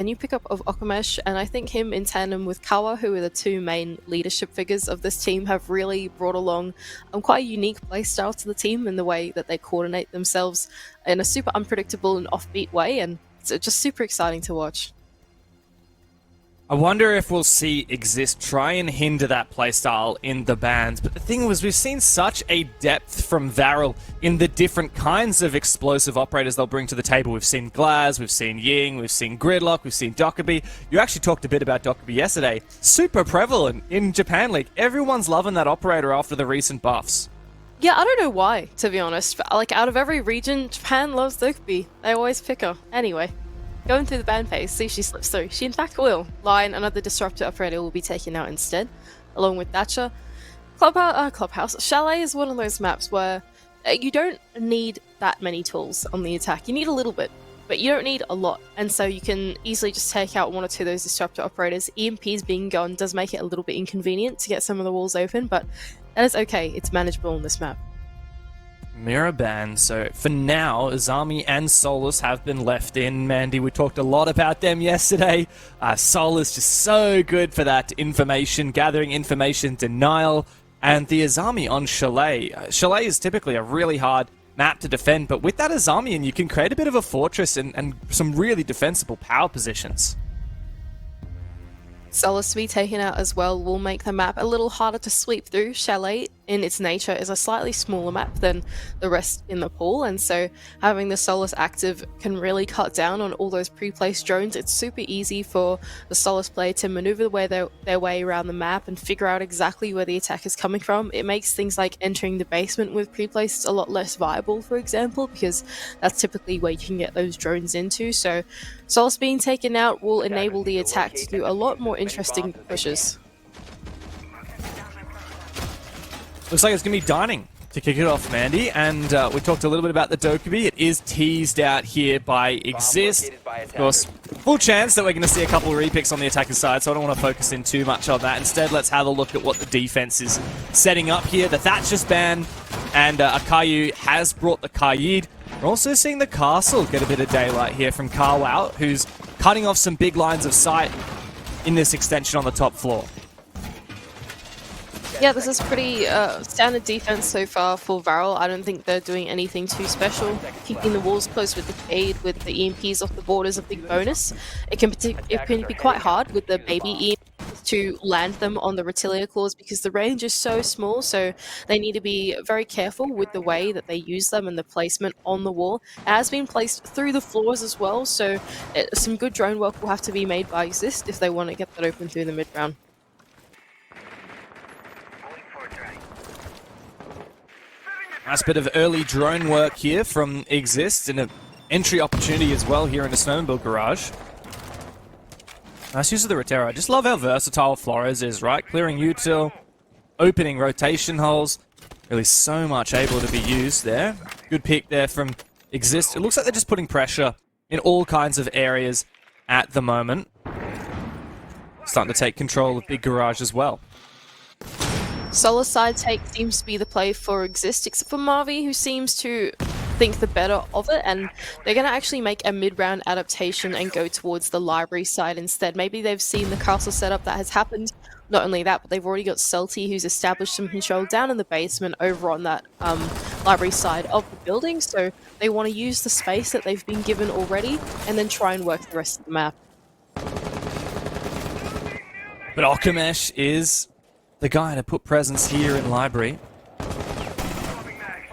a new pickup of Okamesh, and I think him in tandem with Kawa, who are the two main leadership figures of this team, have really brought along quite a unique playstyle to the team in the way that they coordinate themselves in a super unpredictable and offbeat way, and it's just super exciting to watch. I wonder if we'll see IGZIST try and hinder that playstyle in the bans, but the thing was we've seen such a depth from Varrel in the different kinds of explosive operators they'll bring to the table. We've seen Glaz, we've seen Ying, we've seen Gridlock, we've seen Dokkaebi. You actually talked a bit about Dokkaebi yesterday. Super prevalent in Japan League. Everyone's loving that operator after the recent buffs. Yeah, I don't know why, to be honest, but like out of every region, Japan loves Dokkaebi. They always pick her. Anyway. Going through the ban phase, see if she slips through. She in fact will. Lion, another disruptor operator, will be taken out instead, along with Thatcher. Clubhouse. Chalet is one of those maps where you don't need that many tools on the attack. You need a little bit, but you don't need a lot. And so you can easily just take out one or two of those disruptor operators. EMPs being gone does make it a little bit inconvenient to get some of the walls open, but that is okay. It's manageable on this map. Mirror ban. So for now, Azami and Solus have been left in. Mandy, we talked a lot about them yesterday. Solus just so good for that information, gathering information, denial, and the Azami on Chalet. Chalet is typically a really hard map to defend, but with that Azami in, you can create a bit of a fortress and some really defensible power positions. Solus to be taken out as well will make the map a little harder to sweep through. Chalet, in its nature, is a slightly smaller map than the rest in the pool, and so having the Solus active can really cut down on all those pre-placed drones. It's super easy for the Solus player to maneuver their way around the map and figure out exactly where the attack is coming from. It makes things like entering the basement with pre-placed a lot less viable, for example, because that's typically where you can get those drones into. So Solus being taken out will enable the attack to do a lot more interesting pushes. Looks like it's going to be Dining to kick it off, Mandy. And we talked a little bit about the Dokkaebi. It is teased out here by IGZIST. Of course, full chance that we're going to see a couple of repicks on the attacker's side, so I don't want to focus in too much on that. Instead, let's have a look at what the defense is setting up here. The Thatcher's ban, and Akayu has brought the Kaid. We're also seeing the Castle get a bit of daylight here from Carwow, who's cutting off some big lines of sight in this extension on the top floor. Yeah, this is pretty standard defense so far for Varrel. I don't think they're doing anything too special. Keeping the walls close with the Cade, with the EMPs off the board is a big bonus. It can be quite hard with the baby EMPs to land them on the Retilia claws because the range is so small, so they need to be very careful with the way that they use them and the placement on the wall. It has been placed through the floors as well, so some good drone work will have to be made by IGZIST if they want to get that open through the mid-round. Nice bit of early drone work here from IGZIST and an entry opportunity as well here in the Snowmobile Garage. Nice use of the Rotero. I just love how versatile Flores is, right? Clearing util, opening rotation holes. Really so much able to be used there. Good pick there from IGZIST. It looks like they're just putting pressure in all kinds of areas at the moment. Starting to take control of Big Garage as well. Solo side take seems to be the play for IGZIST, except for Marvi, who seems to think the better of it, and they're going to actually make a mid-round adaptation and go towards the library side instead. Maybe they've seen the castle setup that has happened. Not only that, but they've already got Salty, who's established some control down in the basement over on that library side of the building, so they want to use the space that they've been given already and then try and work the rest of the map. But Okamesh is the guy to put presence here in library.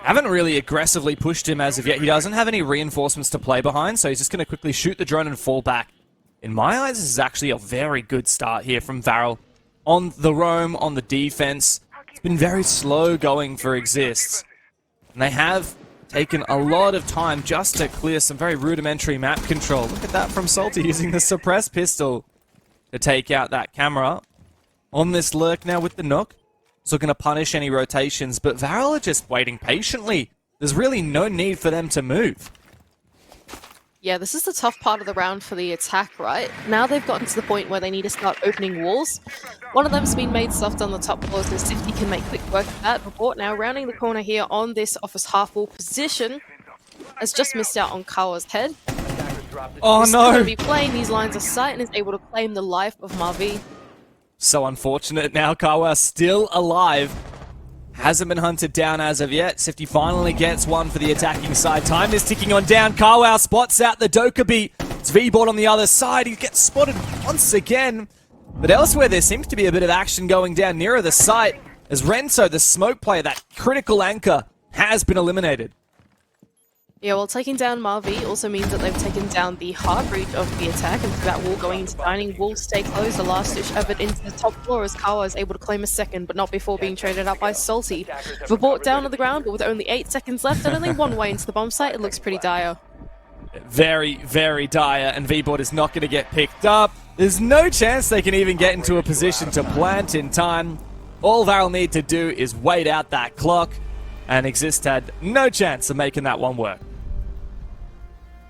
Haven't really aggressively pushed him as of yet. He doesn't have any reinforcements to play behind, so he's just going to quickly shoot the drone and fall back. In my eyes, this is actually a very good start here from Varrel. On the roam, on the defense. It's been very slow going for IGZIST. And they have taken a lot of time just to clear some very rudimentary map control. Look at that from Salty using the suppressed pistol to take out that camera. On this lurk now with the Nook. So going to punish any rotations, but Varrel are just waiting patiently. There's really no need for them to move. Yeah, this is the tough part of the round for the attack, right? Now they've gotten to the point where they need to start opening walls. One of them's been made soft on the top floor, so Sifty can make quick work of that. Report now rounding the corner here on this office half wall position. Has just missed out on Kawa's head. Oh He's still going no! to be playing these lines of sight and is able to claim the life of Marvi. So unfortunate now. Kawa still alive. Hasn't been hunted down as of yet. Sifty finally gets one for the attacking side. Time is ticking on down. Carwow spots out the Dokkaebi. It's V-Bot on the other side. He gets spotted once again. But elsewhere, there seems to be a bit of action going down nearer the site as Renzo, the smoke player, that critical anchor, has been eliminated. Yeah, well, taking down Marvi also means that they've taken down the hard reach of the attack, and that wall going into dining will stay closed. The last-ditch effort into the top floor as Kawa is able to claim a second, but not before being traded out by Salty. Verbort down on the ground, but with only 8 seconds left and only one way into the bomb site, it looks pretty dire. Very, very dire, and V-Bot is not going to get picked up. There's no chance they can even get into a position to plant in time. All Varrel need to do is wait out that clock, and IGZIST had no chance of making that one work.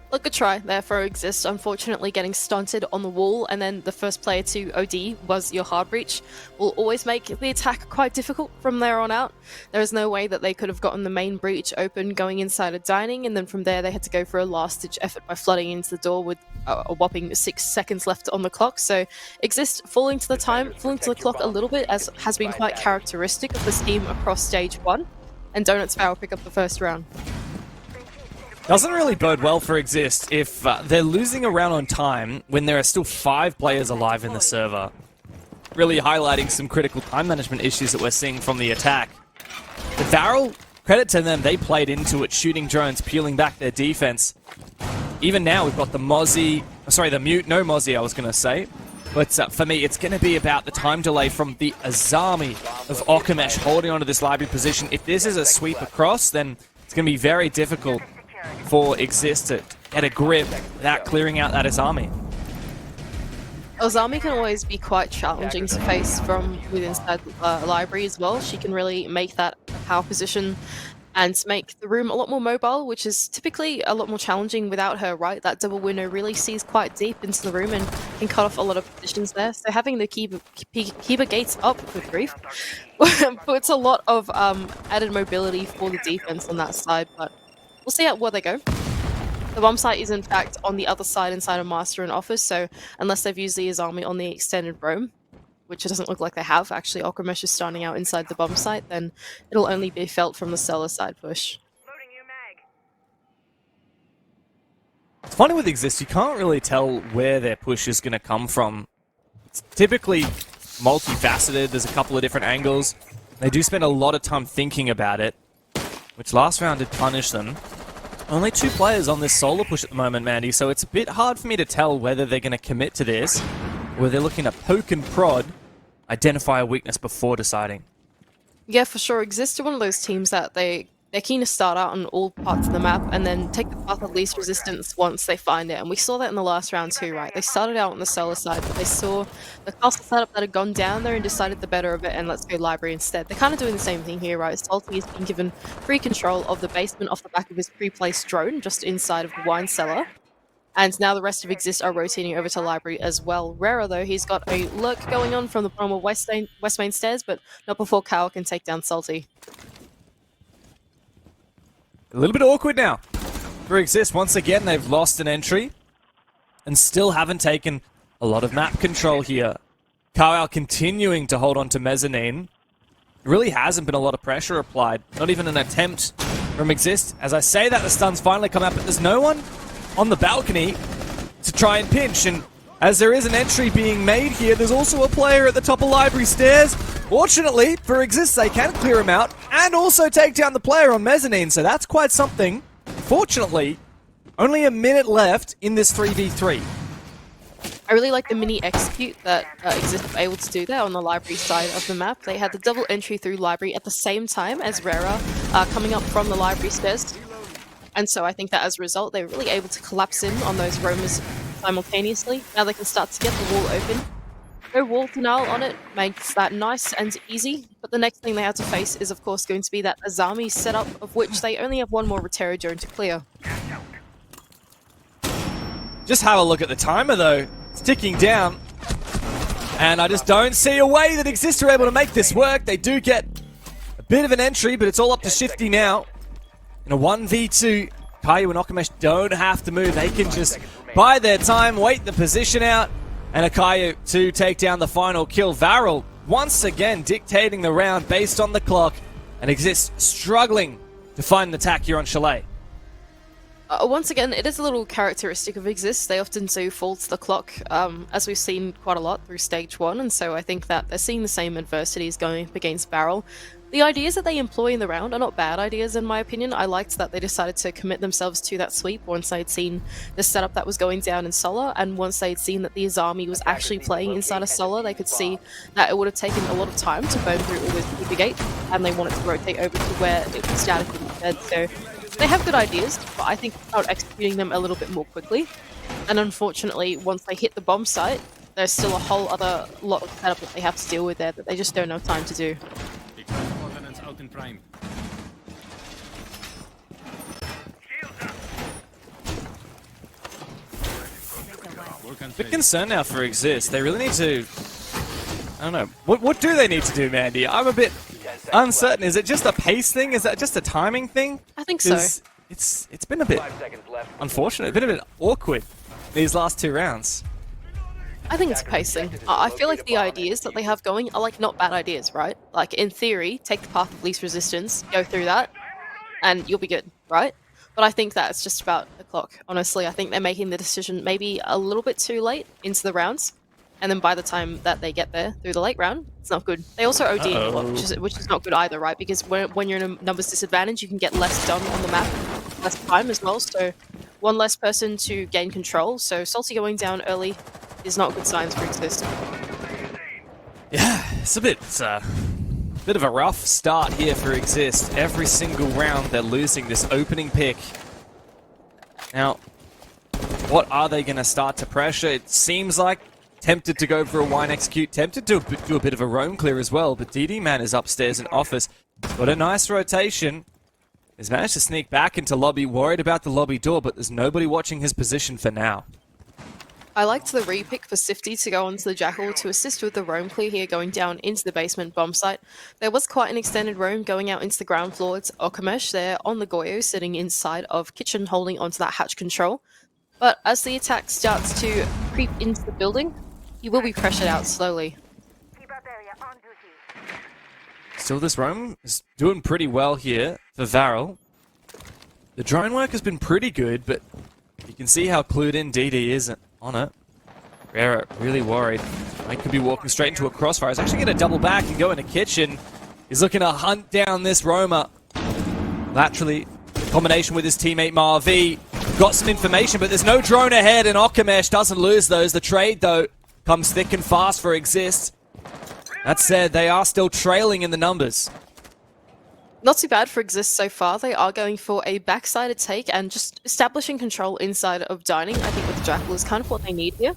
Look, a try there for IGZIST, unfortunately getting stunted on the wall, and then the first player to OD was your hard breach. Will always make the attack quite difficult from there on out. There is no way that they could have gotten the main breach open going inside a dining, and then from there they had to go for a last-ditch effort by flooding into the door with a whopping 6 seconds left on the clock. So IGZIST falling to the clock a little bit, as has been quite characteristic of this team across stage 1, and Donuts Varrel pick up the first round. Doesn't really bode well for IGZIST if they're losing a round on time when there are still 5 players alive in the server. Really highlighting some critical time management issues that we're seeing from the attack. The Varrel, credit to them, they played into it, shooting drones, peeling back their defense. Even now, we've got the Mozzie, sorry, the Mute, no Mozzie, I was going to say. But for me, it's going to be about the time delay from the Azami of Okamesh holding onto this library position. If this is a sweep across, then it's going to be very difficult for IGZIST to get a grip without clearing out that Azami. Azami can always be quite challenging to face from within the library as well. She can really make that a power position and make the room a lot more mobile, which is typically a lot more challenging without her, right? That double window really sees quite deep into the room and can cut off a lot of positions there. So having the keeper gates up, good grief, puts a lot of added mobility for the defense on that side, but we'll see where they go. The bomb site is in fact on the other side inside of Master and Office, so unless they've used the Azami on the extended roam, which it doesn't look like they have, actually Okamesh is starting out inside the bomb site, then it'll only be felt from the cellar side push. It's funny with IGZIST, you can't really tell where their push is going to come from. It's typically multifaceted, there's a couple of different angles. They do spend a lot of time thinking about it, which last round did punish them. Only 2 players on this solo push at the moment, Mandy, so it's a bit hard for me to tell whether they're going to commit to this, or they're looking to poke and prod, identify a weakness before deciding. Yeah, for sure. IGZIST are one of those teams that they're keen to start out on all parts of the map and then take the path of least resistance once they find it. And we saw that in the last round too, right? They started out on the cellar side, but they saw the castle setup that had gone down there and decided the better of it, and let's go library instead. They're kind of doing the same thing here, right? Salty has been given free control of the basement off the back of his pre-placed drone just inside of the wine cellar. And now the rest of IGZIST are rotating over to library as well. Rara, though, he's got a lurk going on from the bottom of West Main Stairs, but not before Kao can take down Salty. A little bit awkward now for IGZIST. Once again, they've lost an entry and still haven't taken a lot of map control here. Kao continuing to hold on to Mezzanine. There really hasn't been a lot of pressure applied. Not even an attempt from IGZIST. As I say that, the stuns finally come out, but there's no one on the balcony to try and pinch, and as there is an entry being made here, there's also a player at the top of library stairs. Fortunately for IGZIST, they can clear him out and also take down the player on Mezzanine, so that's quite something. Fortunately, only a minute left in this 3v3. I really like the mini execute that IGZIST were able to do there on the library side of the map. They had the double entry through library at the same time as Rara coming up from the library stairs. And so I think that as a result, they were really able to collapse in on those roamers simultaneously. Now they can start to get the wall open. No wall denial on it makes that nice and easy, but the next thing they have to face is of course going to be that Azami setup, of which they only have one more Rotero drone to clear. Just have a look at the timer though. It's ticking down. And I just don't see a way that IGZIST are able to make this work. They do get a bit of an entry, but it's all up to Shifty now. In a 1v2, Caillou and Okamesh don't have to move. They can just bide their time, wait the position out, and Akayu to take down the final kill. Varrel once again dictating the round based on the clock, and IGZIST struggling to find an attack here on Chalet. Once again, it is a little characteristic of IGZIST. They often do fall to the clock, as we've seen quite a lot through Stage 1, and so I think that they're seeing the same adversities going up against Varrel. The ideas that they employ in the round are not bad ideas, in my opinion. I liked that they decided to commit themselves to that sweep once they'd seen the setup that was going down in Solar, and once they'd seen that the Azami was actually playing inside of Solar, they could see that it would have taken a lot of time to burn through all those Keeper gates, and they wanted to rotate over to where it was static instead. So they have good ideas, but I think about executing them a little bit more quickly. And unfortunately, once they hit the bomb site, there's still a whole other lot of setup that they have to deal with there that they just don't have time to do. Out in prime. Bit concerned now for IGZIST. They really need to... I don't know. What do they need to do, Mandy? I'm a bit uncertain. Is it just a pace thing? Is that just a timing thing? I think so. It's been a bit unfortunate. It's been a bit awkward these last 2 rounds. I think it's pacing. I feel like the ideas that they have going are like not bad ideas, right? Like in theory, take the path of least resistance, go through that, and you'll be good, right? But I think that it's just about the clock. Honestly, I think they're making the decision maybe a little bit too late into the rounds, and then by the time that they get there through the late round, it's not good. They also OD a lot, which is not good either, right? Because when you're in a numbers disadvantage, you can get less done on the map, less time as well. So one less person to gain control. So Salty going down early is not good signs for IGZIST. Yeah, it's a bit of a rough start here for IGZIST. Every single round they're losing this opening pick. Now, what are they going to start to pressure? It seems like tempted to go for a wine execute, tempted to do a bit of a roam clear as well, but DD Man is upstairs in office. Got a nice rotation. He's managed to sneak back into lobby, worried about the lobby door, but there's nobody watching his position for now. I liked the re-pick for Sifty to go onto the Jackal to assist with the roam clear here going down into the basement bomb site. There was quite an extended roam going out into the ground floor. It's Okamesh there on the Goyo sitting inside of Kitchen holding onto that hatch control. But as the attack starts to creep into the building, he will be pressured out slowly. Still, this roam is doing pretty well here for Varrel. The drone work has been pretty good, but you can see how clued in DD is on it. Rera really worried. He could be walking straight into a crossfire. He's actually going to double back and go into Kitchen. He's looking to hunt down this roamer. Laterally, in combination with his teammate Marv. Got some information, but there's no drone ahead, and Okamesh doesn't lose those. The trade, though, comes thick and fast for IGZIST. That said, they are still trailing in the numbers. Not too bad for IGZIST so far. They are going for a backside take and just establishing control inside of dining. I think with the Jackal is kind of what they need here.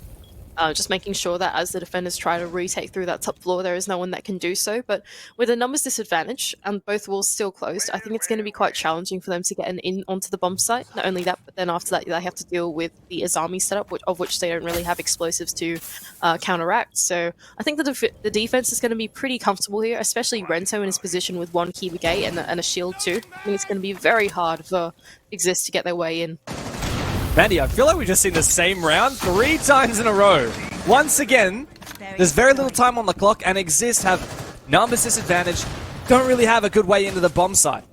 Just making sure that as the defenders try to retake through that top floor, there is no one that can do so. But with a numbers disadvantage and both walls still closed, I think it's going to be quite challenging for them to get an in onto the bomb site. Not only that, but then after that, they have to deal with the Azami setup, of which they don't really have explosives to counteract. So I think the defense is going to be pretty comfortable here, especially Rento in his position with one Kiva gate and a shield too. I think it's going to be very hard for IGZIST to get their way in. Mandy, I feel like we've just seen the same round 3 times in a row. Once again, there's very little time on the clock, and IGZIST have numbers disadvantage, don't really have a good way into the bomb site.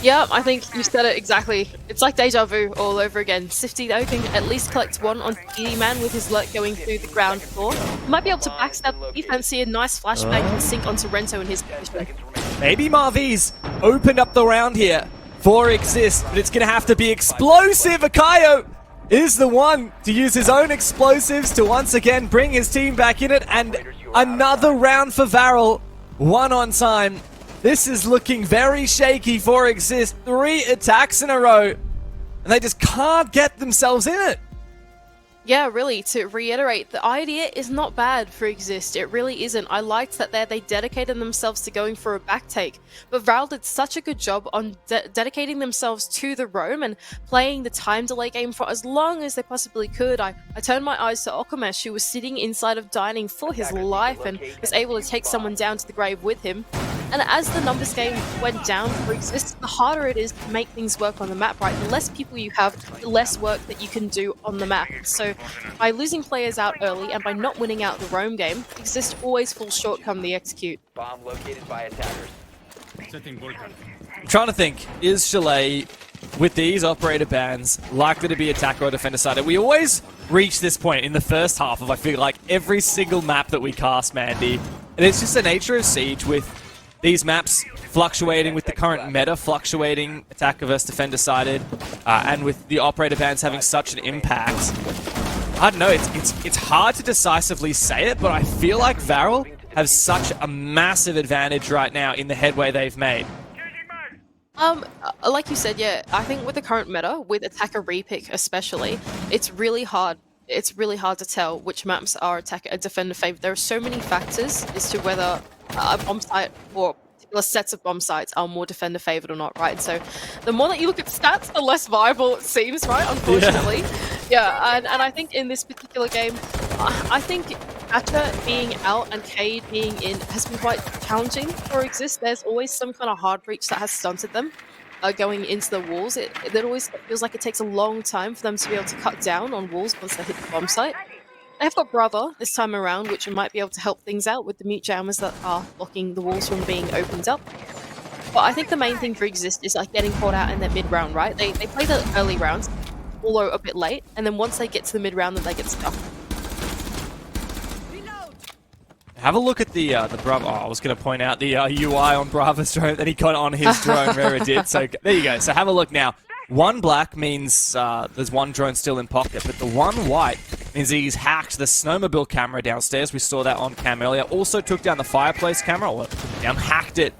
Yeah, I think you said it exactly. It's like deja vu all over again. Sifty, though, can at least collect one on DD Man with his lurk going through the ground floor. Might be able to backstab the defense here. Nice flashbang and sync onto Rento in his position. Maybe Marvi's opened up the round here for IGZIST, but it's going to have to be explosive. Akayo is the one to use his own explosives to once again bring his team back in it, and another round for Varrel, 1 on time. This is looking very shaky for IGZIST. 3 attacks in a row, and they just can't get themselves in it. Yeah, really, to reiterate, the idea is not bad for IGZIST. It really isn't. I liked that they dedicated themselves to going for a backtake, but Varrel did such a good job on dedicating themselves to the roam and playing the time delay game for as long as they possibly could. I turned my eyes to Okamesh, who was sitting inside of dining for his life and was able to take someone down to the grave with him. And as the numbers game went down for IGZIST, the harder it is to make things work on the map, right? The less people you have, the less work that you can do on the map. So by losing players out early and by not winning out the roam game, IGZIST always falls short come the execute. Bomb located by attackers. Setting Vulcan. I'm trying to think, is Chalet, with these operator bans, likely to be attacker or defender sided? We always reach this point in the first half of, I feel like, every single map that we cast, Mandy. And it's just the nature of Siege with these maps fluctuating, with the current meta fluctuating, attacker versus defender sided, and with the operator bans having such an impact. I don't know, it's hard to decisively say it, but I feel like Varrel have such a massive advantage right now in the headway they've made. Like you said, yeah, I think with the current meta, with attacker repick especially, it's really hard. It's really hard to tell which maps are attacker and defender favored. There are so many factors as to whether a bomb site or particular sets of bomb sites are more defender favored or not, right? So the more that you look at stats, the less viable it seems, right? Unfortunately. Yeah, and I think in this particular game, I think Thatcher being out and Cade being in has been quite challenging for IGZIST. There's always some kind of hard breach that has stunted them going into the walls. It always feels like it takes a long time for them to be able to cut down on walls once they hit the bomb site. They've got Brother this time around, which might be able to help things out with the mute jammers that are blocking the walls from being opened up. But I think the main thing for IGZIST is like getting caught out in their mid round, right? They play the early rounds, although a bit late, and then once they get to the mid round, then they get stuck. Have a look at the Bravo. Oh, I was going to point out the UI on Bravo's drone that he got on his drone, Rara did. So there you go. So have a look now. One black means there's one drone still in pocket, but the one white means he's hacked the snowmobile camera downstairs. We saw that on cam earlier. Also took down the fireplace camera, or hacked it,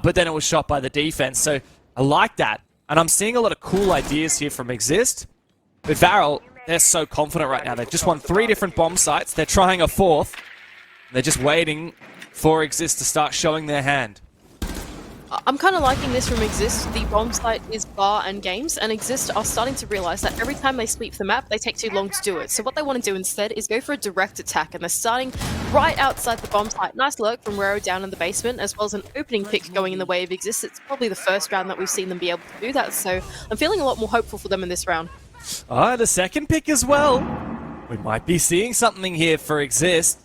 but then it was shot by the defense. So I like that. And I'm seeing a lot of cool ideas here from IGZIST. But Varrel, they're so confident right now. They've just won 3 different bomb sites. They're trying a 4th. They're just waiting for IGZIST to start showing their hand. I'm kind of liking this from IGZIST. The bomb site is bar and games, and IGZIST are starting to realize that every time they sweep the map, they take too long to do it. So what they want to do instead is go for a direct attack, and they're starting right outside the bomb site. Nice lurk from Rero down in the basement, as well as an opening pick going in the way of IGZIST. It's probably the first round that we've seen them be able to do that, so I'm feeling a lot more hopeful for them in this round. The second pick as well. We might be seeing something here for IGZIST.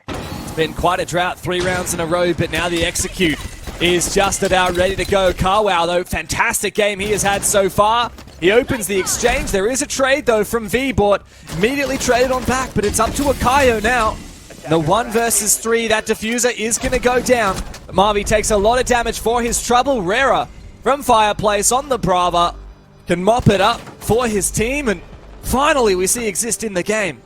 It's been quite a drought, 3 rounds in a row, but now the execute is just about ready to go. Carwow, though, fantastic game he has had so far. He opens the exchange. There is a trade, though, from V-Bot. Immediately traded on back, but it's up to Akayo now. The 1 versus 3, that diffuser is going to go down. Marvy takes a lot of damage for his trouble. Rara from Fireplace on the Brava can mop it up for his team, and finally we see IGZIST in the game.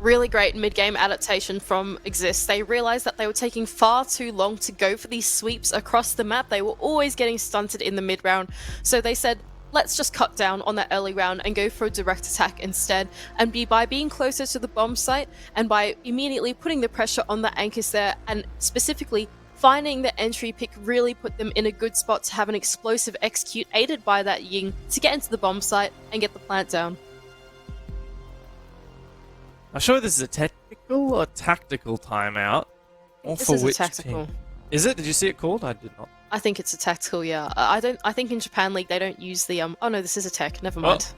Really great mid-game adaptation from IGZIST. They realized that they were taking far too long to go for these sweeps across the map. They were always getting stunted in the mid-round. So they said, let's just cut down on that early round and go for a direct attack instead. And by being closer to the bomb site and by immediately putting the pressure on the anchors there, and specifically finding the entry pick really put them in a good spot to have an explosive execute aided by that Ying to get into the bomb site and get the plant down. I'm sure this is a technical or tactical timeout. Or This for is a which tactical. team? Is it? Did you see it called? I did not. I think it's a tactical, yeah. I think in Japan League they don't use the oh no, this is a tech, never mind.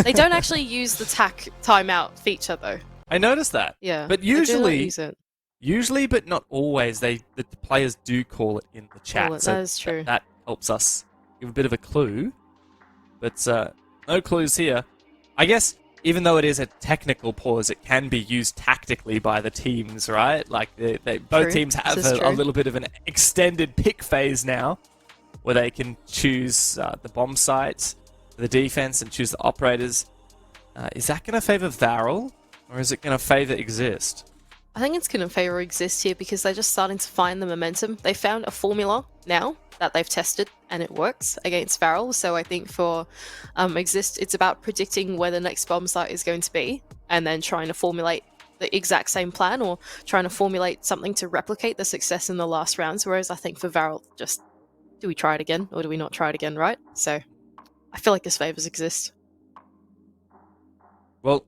They don't actually use the tac timeout feature though. I noticed that. Yeah. But they do not usually, use it. but not always, the players do call it in the chat. Call it, so that is true. That helps us give a bit of a clue. But no clues here. I guess even though it is a technical pause, it can be used tactically by the teams, right? Like both teams have a little bit of an extended pick phase now, where they can choose the bomb sites, the defense, and choose the operators. Is that going to favor Varrel, or is it going to favor IGZIST? I think it's going to favor IGZIST here because they're just starting to find the momentum. They found a formula now that they've tested and it works against Varrel. So I think for IGZIST, it's about predicting where the next bomb site is going to be and then trying to formulate the exact same plan or trying to formulate something to replicate the success in the last rounds. Whereas I think for Varrel, just do we try it again or do we not try it again, right? So I feel like this favors IGZIST. Well,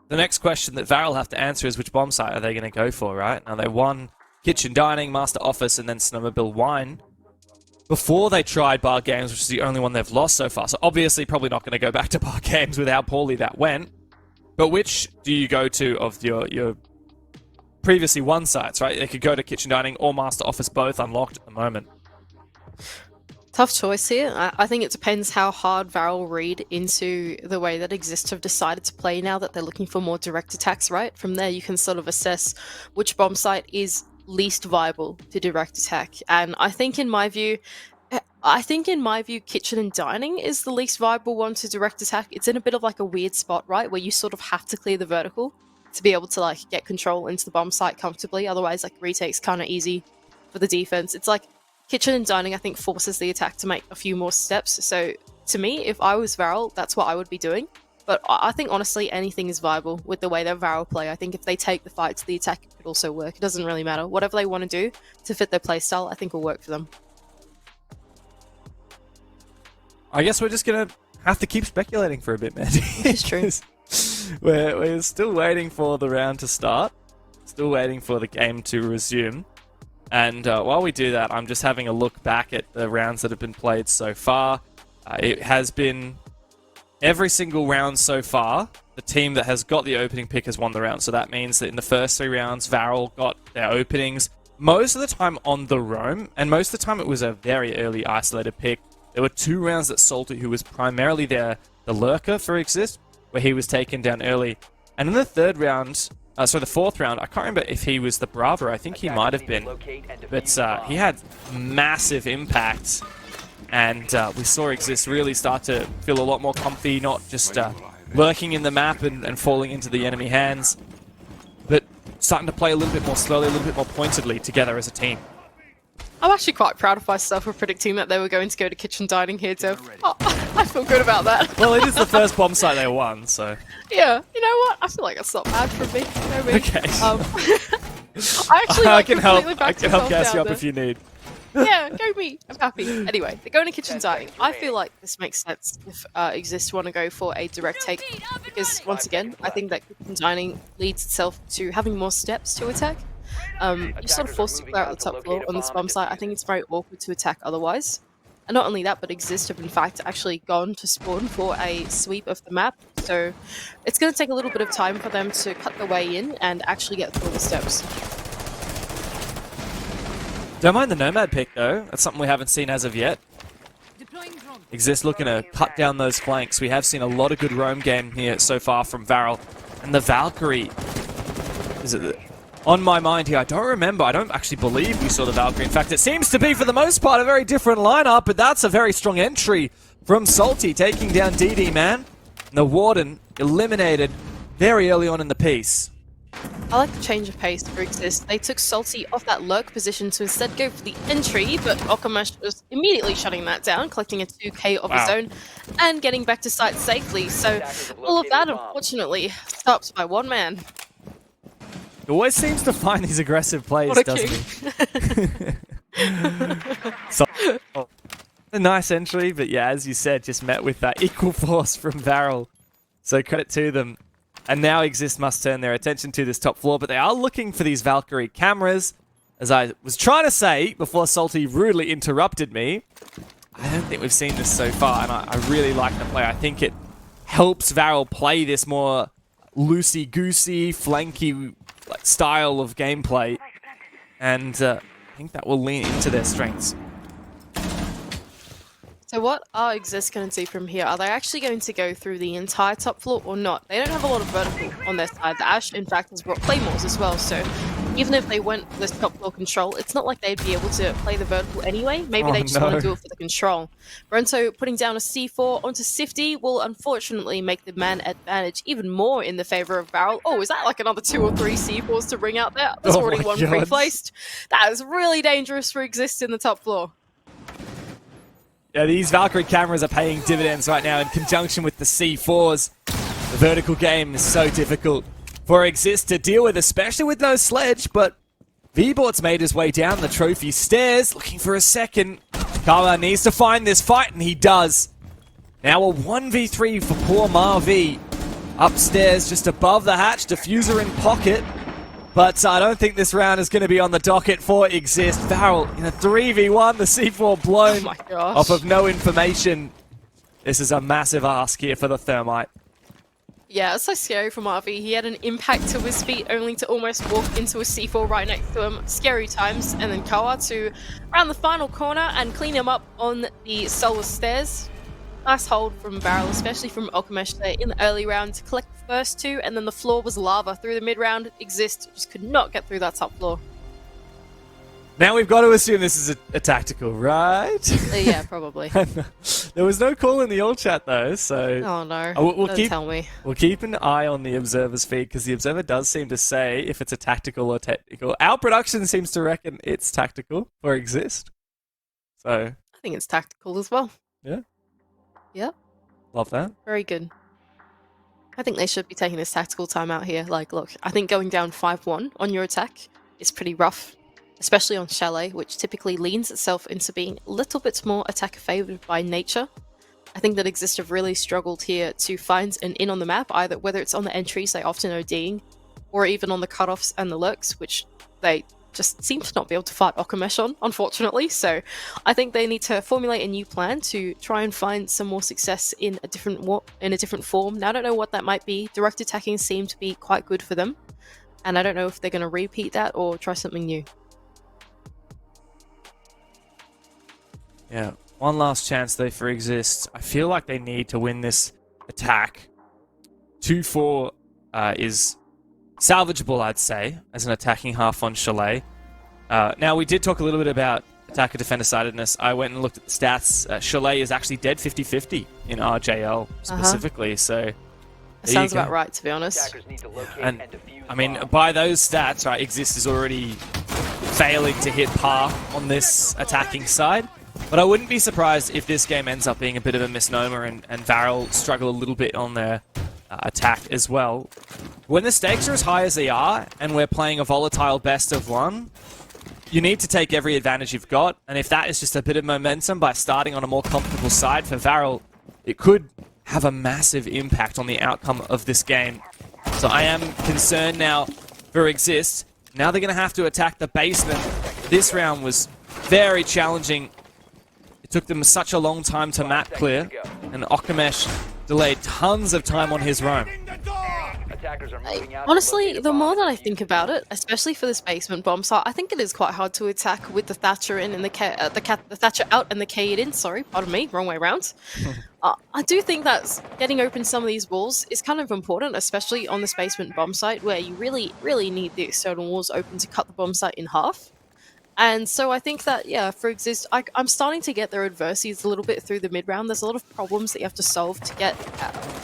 the next question that Varrel have to answer is which bomb site are they going to go for, right? Now, they won Kitchen Dining, Master Office, and then Snowmobile Wine before they tried Bar Games, which is the only one they've lost so far. So obviously probably not going to go back to Bar Games with how poorly that went. But which do you go to of your previously won sites, right? They could go to Kitchen Dining or Master Office, both unlocked at the moment. Tough choice here. I think it depends how hard Varrel read into the way that IGZIST have decided to play now that they're looking for more direct attacks, right? From there, you can sort of assess which bomb site is least viable to direct attack. And I think in my view, Kitchen and Dining is the least viable one to direct attack. It's in a bit of like a weird spot, right? Where you sort of have to clear the vertical to be able to like get control into the bomb site comfortably. Otherwise, like retake's kind of easy for the defense. It's like Kitchen and Dining, I think, forces the attack to make a few more steps. So to me, if I was Varrel, that's what I would be doing. But I think, honestly, anything is viable with the way that Varrel play. I think if they take the fight to the attack, it could also work. It doesn't really matter. Whatever they want to do to fit their playstyle, I think will work for them. I guess we're just going to have to keep speculating for a bit, man. It's true. We're still waiting for the round to start. Still waiting for the game to resume. And while we do that, I'm just having a look back at the rounds that have been played so far. It has been every single round so far, the team that has got the opening pick has won the round. So that means that in the first 3 rounds, Varrel got their openings most of the time on the roam, and most of the time it was a very early isolated pick. There were 2 rounds that Salty, who was primarily the lurker for IGZIST, where he was taken down early. And in the 3rd round, the 4th round, I can't remember if he was the Bravo. I think he might have been. But he had massive impact. And we saw IGZIST really start to feel a lot more comfy, not just lurking in the map and falling into the enemy hands, but starting to play a little bit more slowly, a little bit more pointedly together as a team. I'm actually quite proud of myself for predicting that they were going to go to Kitchen Dining here, Dev. Oh, I feel good about that. Well, it is the first bomb site they won, so... Yeah, you know what? I feel like that's not bad for me. You know me. Okay. I actually I can help gas you up there. if you need. Yeah, go me. I'm happy. Anyway, they're going to Kitchen Dining. I feel like this makes sense if IGZIST want to go for a direct take, because once again, I think that Kitchen Dining leads itself to having more steps to attack. You sort of force to clear out the top floor on this bomb site. I think it's very awkward to attack otherwise. And not only that, but IGZIST have in fact actually gone to spawn for a sweep of the map. So it's going to take a little bit of time for them to cut their way in and actually get through the steps. Don't mind the Nomad pick, though. That's something we haven't seen as of yet. IGZIST looking to cut down those flanks. We have seen a lot of good roam game here so far from Varrel. And the Valkyrie... Is it... On my mind here, I don't remember. I don't actually believe we saw the Valkyrie. In fact, it seems to be, for the most part, a very different lineup, but that's a very strong entry from Salty, taking down DD, man. And the Warden eliminated very early on in the piece. I like the change of pace for IGZIST. They took Salty off that lurk position to instead go for the entry, but Okamesh was immediately shutting that down, collecting a 2k of his own, and getting back to site safely. So all of that, unfortunately, stopped by one man. He always seems to find these aggressive plays, doesn't he? So, a nice entry, but yeah, as you said, just met with that equal force from Varrel. So credit to them. And now IGZIST must turn their attention to this top floor, but they are looking for these Valkyrie cameras. As I was trying to say before Salty rudely interrupted me, I don't think we've seen this so far, and I really like the play. I think it helps Varrel play this more loosey-goosey, flanky style of gameplay, and I think that will lean into their strengths. So what are IGZIST going to do from here? Are they actually going to go through the entire top floor or not? They don't have a lot of vertical on their side. The Ash, in fact, has brought claymores as well, so even if they went for this top floor control, it's not like they'd be able to play the vertical anyway. Maybe they just want to do it for the control. Brento putting down a C4 onto Sifty will unfortunately make the man advantage even more in the favor of Varrel. Oh, is that like another 2 or 3 C4s to bring out there? There's already one pre-placed. That is really dangerous for IGZIST in the top floor. Yeah, these Valkyrie cameras are paying dividends right now in conjunction with the C4s. The vertical game is so difficult for IGZIST to deal with, especially with no sledge, but V-Bort's made his way down the trophy stairs, looking for a second. Kala needs to find this fight, and he does. Now a 1v3 for poor Marv. Upstairs, just above the hatch, diffuser in pocket. But I don't think this round is going to be on the docket for IGZIST. Varrel in a 3v1, the C4 blown Oh my gosh. off of no information. This is a massive ask here for the Thermite. Yeah, it's so scary from RV. He had an impact to his feet only to almost walk into a C4 right next to him. Scary times. And then Koa to round the final corner and clean him up on the Solar Stairs. Nice hold from Varrel, especially from Alchemist there in the early round to collect the first two. And then the floor was lava through the mid round. IGZIST just could not get through that top floor. Now we've got to assume this is a tactical, right? Yeah, probably. There was no call in the old chat though, so Oh no, we'll tell me. We'll keep an eye on the Observer's feed because the Observer does seem to say if it's a tactical or technical. Our production seems to reckon it's tactical or IGZIST. So I think it's tactical as well. yeah, Yep, love that. very good. I think they should be taking this tactical timeout here. Like, look, I think going down 5-1 on your attack is pretty rough. Especially on Chalet, which typically leans itself into being a little bit more attacker favored by nature. I think that IGZIST have really struggled here to find an in on the map, either whether it's on the entries they often ODing, or even on the cutoffs and the lurks, which they just seem to not be able to fight Okamesh on, unfortunately. So I think they need to formulate a new plan to try and find some more success in a different form. Now I don't know what that might be. Direct attacking seemed to be quite good for them, and I don't know if they're going to repeat that or try something new. Yeah, one last chance though for IGZIST. I feel like they need to win this attack. 2-4 is salvageable, I'd say, as an attacking half on Chalet. Now, we did talk a little bit about attacker-defender sidedness. I went and looked at the stats. Chalet is actually dead 50-50 in RJL specifically, so... That sounds about right, to be honest. Attackers need to locate And, and defuse I mean, bombs. by those stats, right, IGZIST is already failing to hit par on this attacking side. But I wouldn't be surprised if this game ends up being a bit of a misnomer and Varrel struggle a little bit on their attack as well. When the stakes are as high as they are, and we're playing a volatile best of one, you need to take every advantage you've got, and if that is just a bit of momentum by starting on a more comfortable side for Varrel, it could have a massive impact on the outcome of this game. So I am concerned now for IGZIST. Now they're going to have to attack the basement. This round was very challenging. It took them such a long time to map clear, and Okamesh delayed tons of time on his roam. Attackers are moving out. Honestly, the more that I think about it, especially for this basement bomb site, I think it is quite hard to attack with the Thatcher in and the Thatcher out and the K in. Sorry, pardon me, wrong way around. I do think that getting open some of these walls is kind of important, especially on this basement bomb site where you really, really need the external walls open to cut the bomb site in half. And so I think that, yeah, for IGZIST, I'm starting to get their adversities a little bit through the mid-round. There's a lot of problems that you have to solve to get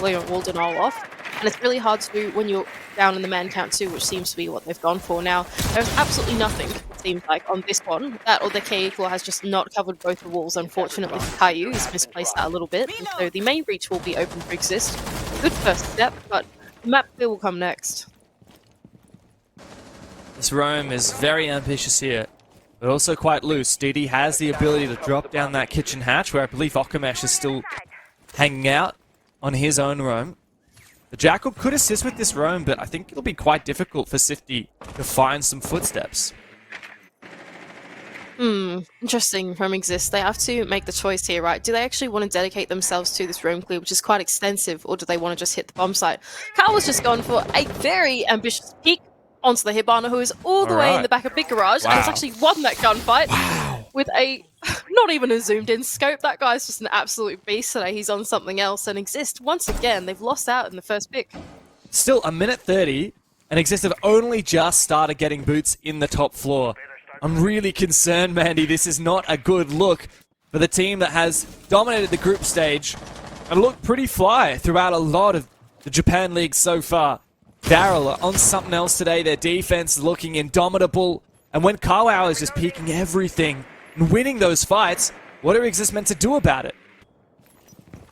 Leon Waldenall off. And it's really hard to do when you're down in the man count too, which seems to be what they've gone for now. There's absolutely nothing, it seems like, on this one. That or the K-Equal has just not covered both the walls, unfortunately for Caillou. He's misplaced that a little bit. And so the main breach will be open for IGZIST. Good first step, but the map clear will come next. This roam is very ambitious here, but also quite loose. DD has the ability to drop down that kitchen hatch, where I believe Okamesh is still hanging out on his own roam. The Jackal could assist with this roam, but I think it'll be quite difficult for Sifty to find some footsteps. Interesting from IGZIST. They have to make the choice here, right? Do they actually want to dedicate themselves to this roam clear, which is quite extensive, or do they want to just hit the bomb site? Carl was just gone for a very ambitious peek onto the Hibana, who is all the way in the back of Big Garage, and has actually won that gunfight with a not even a zoomed in scope. That guy's just an absolute beast today. He's on something else. And IGZIST, once again, they've lost out in the first pick. Still, a minute 30, and IGZIST have only just started getting boots in the top floor. I'm really concerned, Mandy. This is not a good look for the team that has dominated the group stage and looked pretty fly throughout a lot of the Japan League so far. Varrel are on something else today. Their defense is looking indomitable. And when Kawau is just peeking everything and winning those fights, what are IGZIST meant to do about it?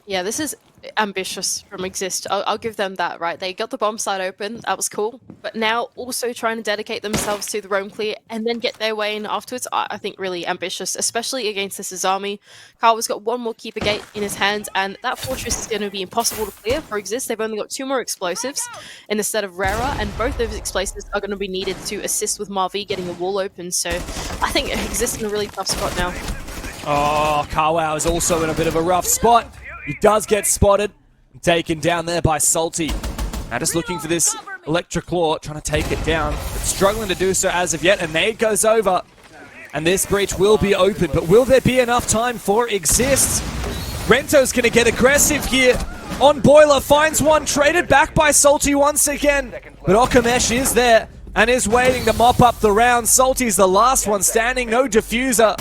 Yeah, this is ambitious from Exist. I'll give them that, right? They got the bomb site open, that was cool. But now also trying to dedicate themselves to the roam clear and then get their way in afterwards, I think really ambitious, especially against this army. Kawa's got one more keeper gate in his hand, and that fortress is going to be impossible to clear for Exist. They've only got 2 more explosives instead of Rara, and both those explosives are going to be needed to assist with Marvi getting a wall open. So I think Exist in a really tough spot now. Oh, Carwow is also in a bit of a rough spot. He does get spotted and taken down there by Salty. Now just looking for this Electric Claw, trying to take it down, but struggling to do so as of yet. A nade goes over, and this breach will be open, but will there be enough time for Exist? Rento's going to get aggressive here. On Boiler, finds one, traded back by Salty once again, but Okamesh is there and is waiting to mop up the round. Salty's the last one standing, no diffuser.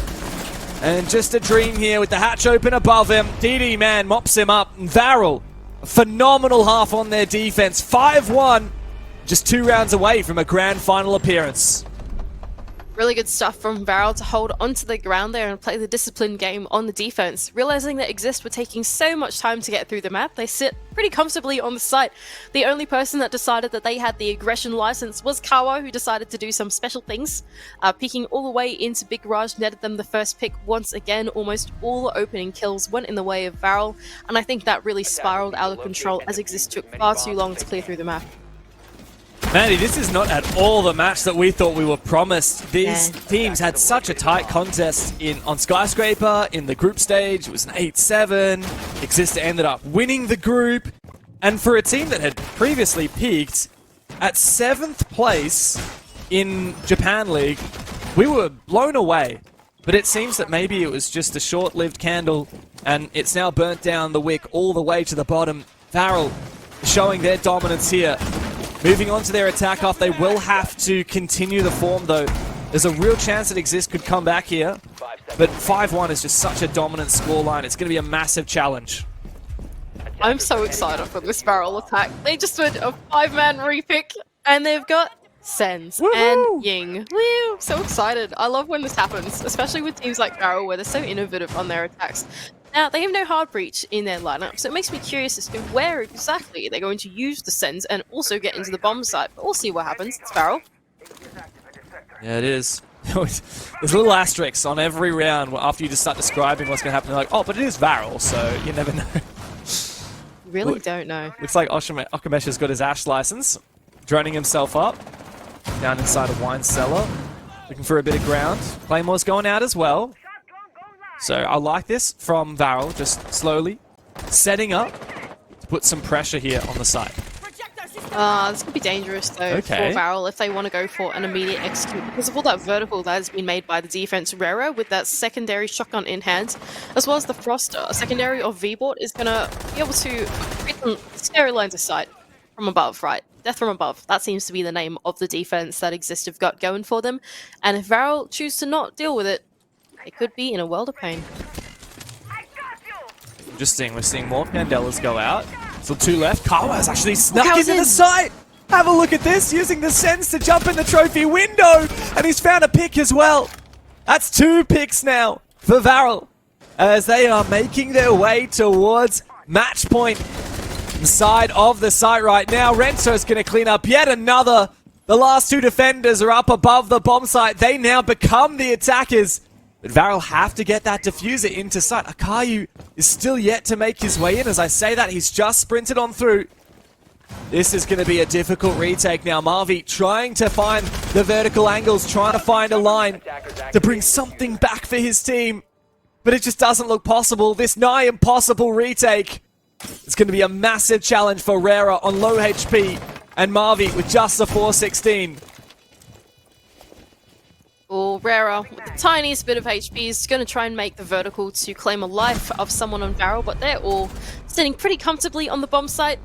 And just a dream here with the hatch open above him. DD man mops him up. And Varrel, a phenomenal half on their defense. 5-1, just 2 rounds away from a grand final appearance. Really good stuff from Varrel to hold onto the ground there and play the disciplined game on the defense. Realizing that Exist were taking so much time to get through the map, they sit pretty comfortably on the site. The only person that decided that they had the aggression license was Kawa, who decided to do some special things. Peeking all the way into Big Garage, netted them the first pick once again. Almost all opening kills went in the way of Varrel, and I think that really spiraled out of control as Exist took far too long to clear through the map. Manny, this is not at all the match that we thought we were promised. These teams had such a tight contest on Skyscraper, in the group stage. It was an 8-7. Exist ended up winning the group. And for a team that had previously peaked at 7th place in Japan League, we were blown away. But it seems that maybe it was just a short-lived candle, and it's now burnt down the wick all the way to the bottom. Varrel showing their dominance here. Moving on to their attack off, they will have to continue the form though. There's a real chance that Exist could come back here, but 5-1 is just such a dominant scoreline. It's going to be a massive challenge. I'm so excited for this Varrel attack. They just went a 5-man repick, and they've got Sens and Ying. Woo! So excited. I love when this happens, especially with teams like Varrel where they're so innovative on their attacks. Now, they have no hard breach in their lineup, so it makes me curious as to where exactly they're going to use the Sens and also get into the bomb site. But we'll see what happens. It's Varrel. Yeah, it is. There's little asterisks on every round after you just start describing what's going to happen. They're like, oh, but it is Varrel, so you never know. Really don't know. Looks like Okamesh has got his Ash license, droning himself up down inside a wine cellar, looking for a bit of ground. Claymore's going out as well. So I like this from Varrel, just slowly setting up to put some pressure here on the site. This could be dangerous though for Varrel if they want to go for an immediate execute because of all that vertical that has been made by the defense. Rara with that secondary shotgun in hand, as well as the Frost secondary of V-Bot is going to be able to scary lines of sight from above, right? Death from above. That seems to be the name of the defense that Exist have got going for them. And if Varrel choose to not deal with it, they could be in a world of pain. Interesting, we're seeing more Candelas go out. Still 2 left. Kawa's actually snuck into the site! Have a look at this, using the Sens to jump in the trophy window! And he's found a pick as well! That's 2 picks now for Varrel, as they are making their way towards match point. Side of the site right now. Renzo's going to clean up yet another. The last 2 defenders are up above the bomb site. They now become the attackers. But Varrel have to get that diffuser into sight. Akayu is still yet to make his way in. As I say that, he's just sprinted on through. This is going to be a difficult retake now. Marvi trying to find the vertical angles, trying to find a line to bring something back for his team. But it just doesn't look possible. This nigh impossible retake. It's going to be a massive challenge for Rara on low HP. And Marvi with just the 416. Or Rara, with the tiniest bit of HP, is going to try and make the vertical to claim a life of someone on Varrel, but they're all sitting pretty comfortably on the bomb site.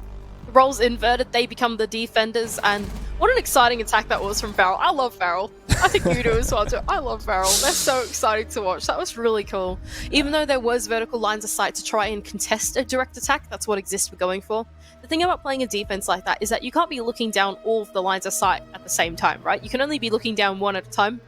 The roles inverted, they become the defenders, and what an exciting attack that was from Varrel. I love Varrel. I think you do as well too. I love Varrel. They're so exciting to watch. That was really cool. Even though there was vertical lines of sight to try and contest a direct attack, that's what Exist were going for. The thing about playing a defense like that is that you can't be looking down all of the lines of sight at the same time, right? You can only be looking down one at a time.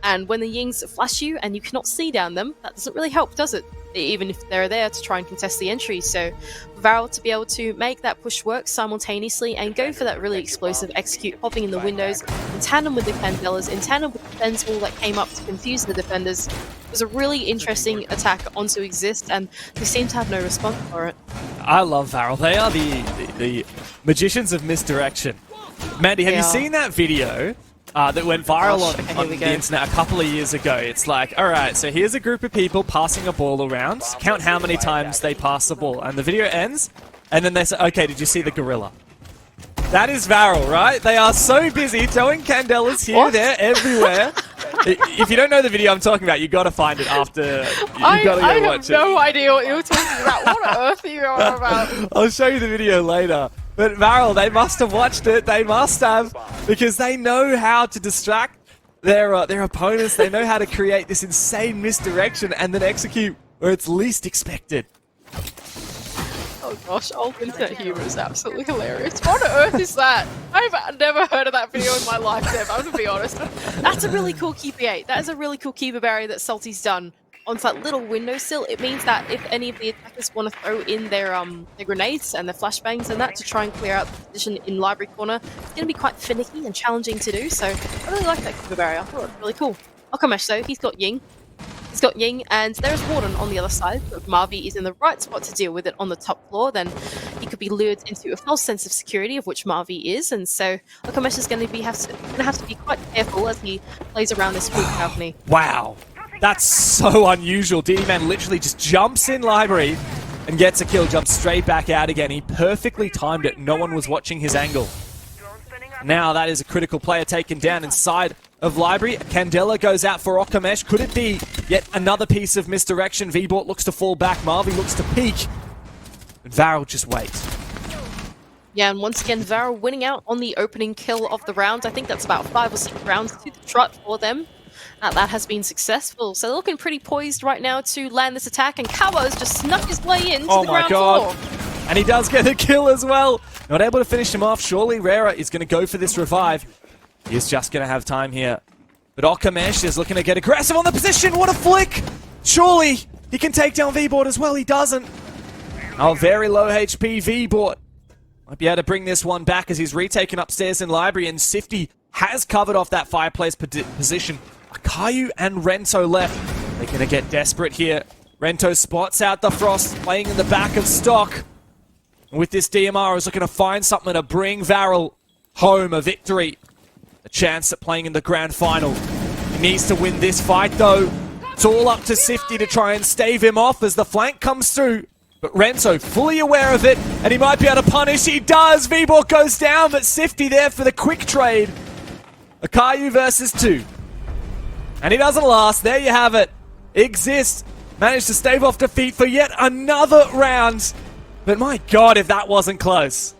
And when the Yings flash you and you cannot see down them, that doesn't really help, does it? even if they're there to try and contest the entry. So Varrel to be able to make that push work simultaneously and go for that really explosive execute, popping in the windows in tandem with the Candelas, in tandem with the defense wall that came up to confuse the defenders. It was a really interesting attack onto IGZIST, and they seem to have no response for it. I love Varrel. They are the magicians of misdirection. Mandy, have you seen that video that went viral on the internet a couple of years ago? It's like, alright, so here's a group of people passing a ball around. Count how many times they pass the ball. And the video ends, and then they say, okay, did you see the gorilla? That is Varrel, right? They are so busy throwing candelas here, there, everywhere. If you don't know the video I'm talking about, you got to find it after. I have no idea what you're talking about. What on earth are you on about? I'll show you the video later. But Varrel, they must have watched it. They must have, because they know how to distract their opponents. They know how to create this insane misdirection and then execute where it's least expected. Oh gosh, old internet humor is absolutely hilarious. What on earth is that? I've never heard of that video in my life, Dev, I'm gonna be honest. That's a really cool keeper 8. That is a really cool keeper barrier that Salty's done onto that little windowsill. It means that if any of the attackers want to throw in their grenades and their flashbangs and that to try and clear out the position in library corner, it's going to be quite finicky and challenging to do. So I really like that keeper barrier. I thought it was really cool. Okamesh though, he's got Ying. He's got Ying, and there's Warden on the other side. But if Marvi is in the right spot to deal with it on the top floor, then he could be lured into a false sense of security, of which Marvi is. And so Okamesh is going to have to be quite careful as he plays around this full balcony. Wow. That's so unusual. DD Man literally just jumps in library and gets a kill, jumps straight back out again. He perfectly timed it. No one was watching his angle. Now that is a critical player taken down inside of library. Candela goes out for Okamesh. Could it be yet another piece of misdirection? V-Bort looks to fall back. Marvi looks to peek. And Varrel just waits. Yeah, and once again, Varrel winning out on the opening kill of the round. I think that's about 5 or 6 rounds to the trot for them. That has been successful. So they're looking pretty poised right now to land this attack, and Kawa's just snuck his way into the ground floor. And he does get a kill as well. Not able to finish him off. Surely Rera is going to go for this revive. He is just going to have time here. But Okamesh is looking to get aggressive on the position. What a flick! Surely he can take down V-Bort as well. He doesn't. Oh, very low HP V-Bort. Might be able to bring this one back as he's retaken upstairs in library, and Sifty has covered off that fireplace position. Akayu and Rento left. They're going to get desperate here. Rento spots out the Frost, playing in the back of stock. And with this, DMR is looking to find something to bring Varrel home a victory. A chance at playing in the grand final. He needs to win this fight, though. It's all up to Sifty to try and stave him off as the flank comes through. But Rento fully aware of it, and he might be able to punish. He does! V-Bort goes down, but Sifty there for the quick trade. Akayu versus 2. And he doesn't last. There you have it. IGZIST managed to stave off defeat for yet another round. But my god, if that wasn't close.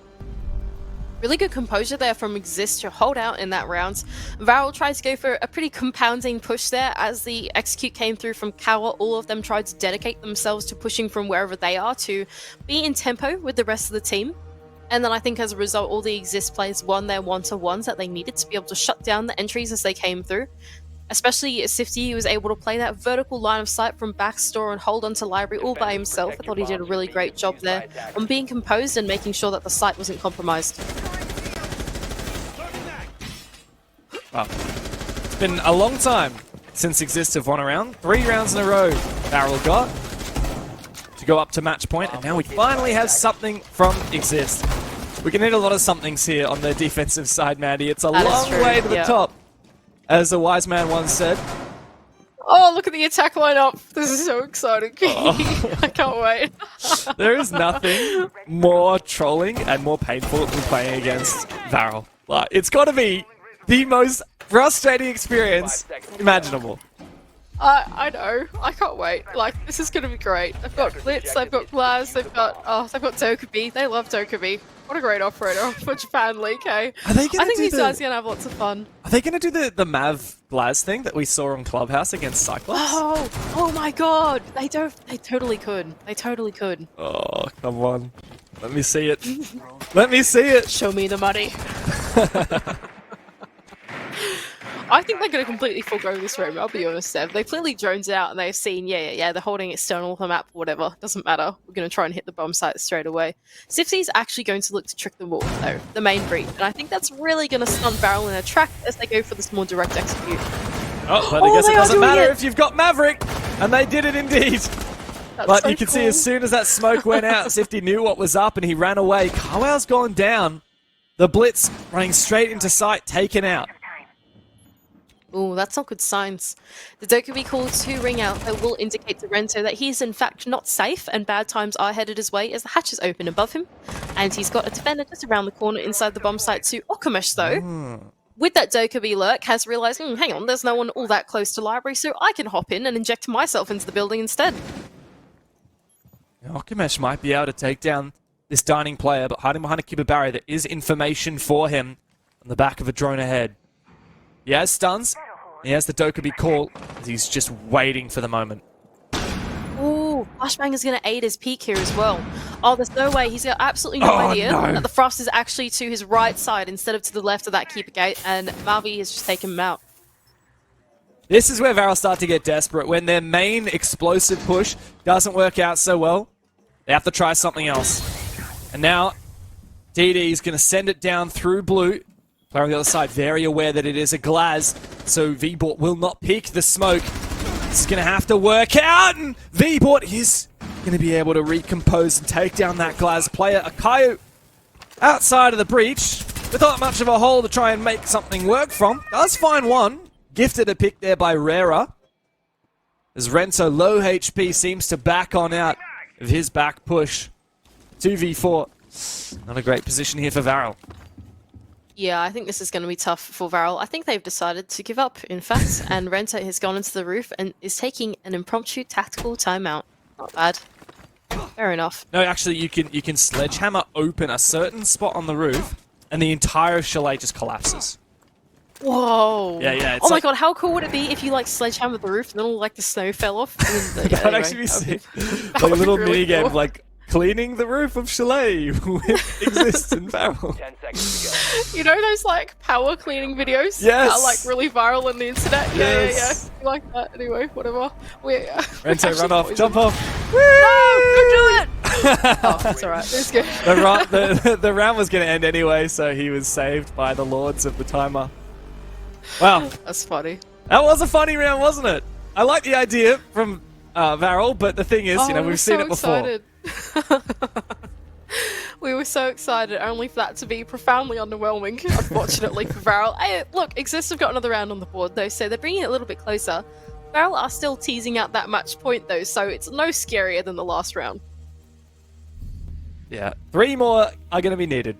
Really good composure there from IGZIST to hold out in that round. Varrel tried to go for a pretty compounding push there as the execute came through from Kawa. All of them tried to dedicate themselves to pushing from wherever they are to be in tempo with the rest of the team. And then I think as a result, all the IGZIST players won their one-to-ones that they needed to be able to shut down the entries as they came through. Especially Sifty, who was able to play that vertical line of sight from backstore and hold onto library all by himself. I thought he did a really great job there on being composed and making sure that the site wasn't compromised. Well, it's been a long time since IGZIST have won a round. 3 rounds in a row Varrel got to go up to match point, and now we finally have something from IGZIST. We can need a lot of somethings here on the defensive side, Mandy. It's a long way to the top, as a wise man once said. Oh, look at the attack lineup. This is so exciting. I can't wait. There is nothing more trolling and more painful than playing against Varrel. Like, it's got to be the most frustrating experience imaginable. I know. I can't wait. Like, this is going to be great. They've got Blitz, they've got Glaz, they've got Tokabi. They love Tokabi. What a great operator for Japan League, hey? Are they gonna I think these guys are going to have lots of fun. Are they going to do the Mav Glaz thing that we saw on Clubhouse against Cyclops? Oh my god. They totally could. They totally could. Oh, come on. Let me see it. Let me see it. Show me the money. I think they're going to completely forego this room, I'll be honest, Dev. They clearly drones out and they've seen, yeah, they're holding external of the map, whatever. Doesn't matter. We're going to try and hit the bomb site straight away. IGZIST's actually going to look to trick the wall, though, the main breach. And I think that's really going to stun Varrel in their track as they go for this more direct execute. Oh, but I guess it doesn't matter it. if you've got Maverick. And they did it indeed. But so you can see as soon as that smoke went out, IGZIST knew what was up and he ran away. Kawhi's gone down. The Blitz running straight into sight, taken out. Oh, that's not good signs. The Dokkaebi call to ring out that will indicate to Rento that he is in fact not safe and bad times are headed his way as the hatch is open above him. And he's got a defender just around the corner inside the bomb site to Okamesh though. With that Dokkaebi lurk, has realised, hang on, there's no one all that close to library, so I can hop in and inject myself into the building instead. Okamesh might be able to take down this dining player, but hiding behind a cube of barrier, there is information for him on the back of a drone ahead. He has stuns. He has the Dokkaebi call. He's just waiting for the moment. Ooh, Flashbang is going to aid his peak here as well. Oh, there's no way. He's got absolutely no idea that the Frost is actually to his right side instead of to the left of that keeper gate, and Marvi has just taken him out. This is where Varrel start to get desperate. When their main explosive push doesn't work out so well, they have to try something else. And now, DD is going to send it down through blue. Player on the other side, very aware that it is a Glaz, so VBort will not peek the smoke. This is going to have to work out, and VBort is going to be able to recompose and take down that Glaz player. Akayu outside of the breach, without much of a hole to try and make something work from. Does find one. Gifted a pick there by Rera. As Rento, low HP, seems to back on out of his back push. 2v4. Not a great position here for Varrel. Yeah, I think this is going to be tough for Varrel. I think they've decided to give up, in fact, and Rento has gone into the roof and is taking an impromptu tactical timeout. Not bad. Fair enough. No, actually, you can sledgehammer open a certain spot on the roof, and the entire chalet just collapses. Whoa! Yeah. Oh my god, how cool would it be if you like sledgehammer the roof and then all like the snow fell off? That'd actually be sick. Like a little really minigame, cool. like cleaning the roof of chalet with IGZIST and Varrel. 10 seconds to go. You know those like power cleaning videos? Yes. That are like really viral on the internet? Yes. Yeah. Like that. Anyway, whatever. Rento, run off, jump off. No, don't do it! Oh, that's alright. It's good. The round was going to end anyway, so he was saved by the lords of the timer. Wow. That's funny. That was a funny round, wasn't it? I like the idea from Varrel, but the thing is, we've seen it before. We were so excited, only for that to be profoundly underwhelming, unfortunately, for Varrel. Hey, look, IGZIST have got another round on the board, though, so they're bringing it a little bit closer. Varrel are still teasing out that match point, though, so it's no scarier than the last round. Yeah, 3 more are going to be needed.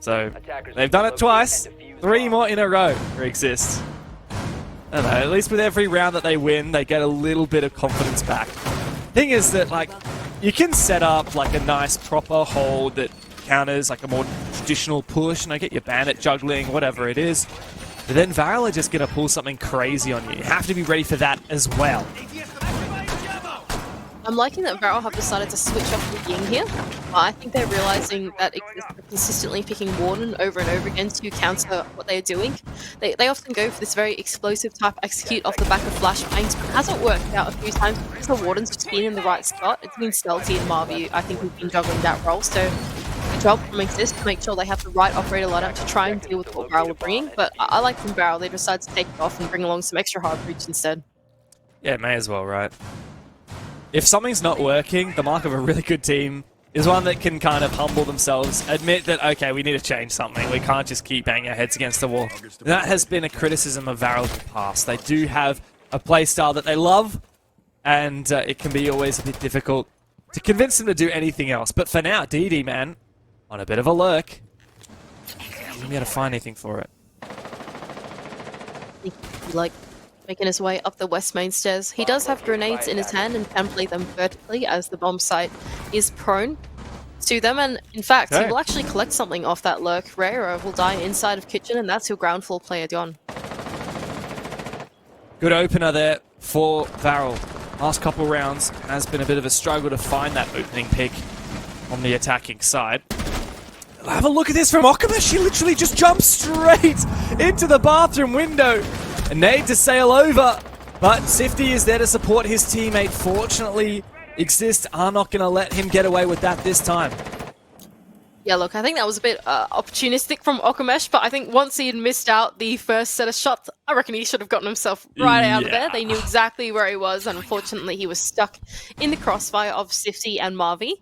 So, they've done it twice. 3 more in a row for IGZIST. I don't know, at least with every round that they win, they get a little bit of confidence back. Thing is that, like, you can set up, like, a nice proper hold that counters, like, a more traditional push, and I get your bandit juggling, whatever it is. But then Varrel are just going to pull something crazy on you. You have to be ready for that as well. I'm liking that Varrel have decided to switch off the Ying here. I think they're realizing that IGZIST are consistently picking Warden over and over again to counter what they're doing. They often go for this very explosive type execute off the back of flashbangs, but it hasn't worked out a few times because the Warden's just been in the right spot. It's been stealthy and Marvi, I think, we've been juggling that role. So good job from IGZIST to make sure they have the right operator lineup to try and deal with what Varrel are bringing. But I like from Varrel, they decided to take it off and bring along some extra hard breach instead. Yeah, may as well, right? If something's not working, the mark of a really good team is one that can kind of humble themselves, admit that, okay, we need to change something. We can't just keep banging our heads against the wall. That has been a criticism of Varrel in the past. They do have a playstyle that they love, and it can be always a bit difficult to convince them to do anything else. But for now, DD, man, on a bit of a lurk. Not going to be able to find anything for it. Like making his way up the west main stairs. He does have grenades in his hand and can play them vertically as the bomb site is prone to them. And in fact, he will actually collect something off that lurk. Rera will die inside of kitchen, and that's your ground floor player gone. Good opener there for Varrel. Last couple rounds has been a bit of a struggle to find that opening pick on the attacking side. Have a look at this from Okamesh. She literally just jumps straight into the bathroom window. A nade to sail over, but Sifty is there to support his teammate. Fortunately, IGZIST are not going to let him get away with that this time. Yeah, look, I think that was a bit opportunistic from Okamesh, but I think once he had missed out the first set of shots, I reckon he should have gotten himself right out of there. They knew exactly where he was, and unfortunately he was stuck in the crossfire of Sifty and Marvi.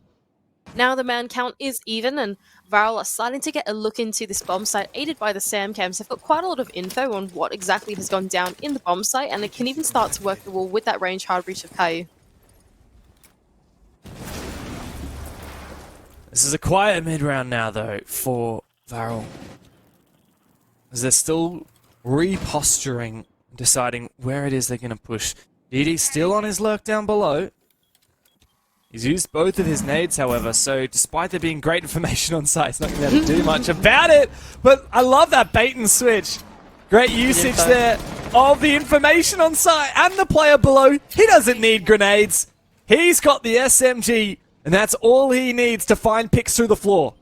Now the man count is even, and Varrel are starting to get a look into this bomb site, aided by the SAM cams. They've got quite a lot of info on what exactly has gone down in the bomb site, and they can even start to work the wall with that range hard reach of Caillou. This is a quiet mid-round now, though, for Varrel. As they're still reposturing, deciding where it is they're going to push. DD still on his lurk down below. He's used both of his nades, however, so despite there being great information on site, he's not going to be able to do much about it. But I love that bait and switch. Great usage there of the information on site and the player below. He doesn't need grenades. He's got the SMG. And that's all he needs to find picks through the floor.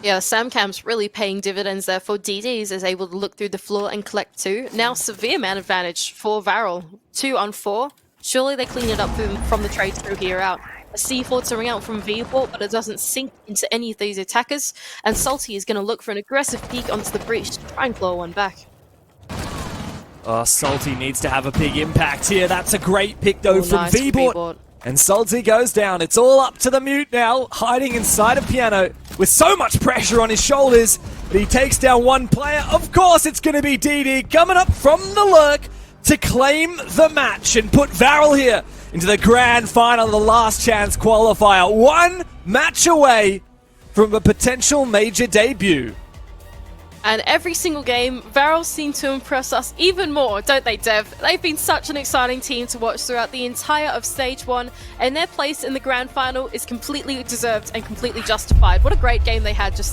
Yeah, Samcam's really paying dividends there for DDs, is able to look through the floor and collect 2. Now severe man advantage for Varrel. 2 on 4. Surely they clean it up from the trade through here out. A C4 to ring out from V-Port, but it doesn't sink into any of these attackers. And Salty is going to look for an aggressive peek onto the breach to try and claw one back. Oh, Salty needs to have a big impact here. That's a great pick, though, from nice V-Port. And Salty goes down. It's all up to the mute now, hiding inside a piano with so much pressure on his shoulders. But he takes down one player. Of course, it's going to be DD coming up from the lurk to claim the match and put Varrel here into the grand final, the last chance qualifier. One match away from a potential major debut. And every single game, Varrel seem to impress us even more, don't they, Dev? They've been such an exciting team to watch throughout the entire of Stage 1, and their place in the grand final is completely deserved and completely justified. What a great game they had just there.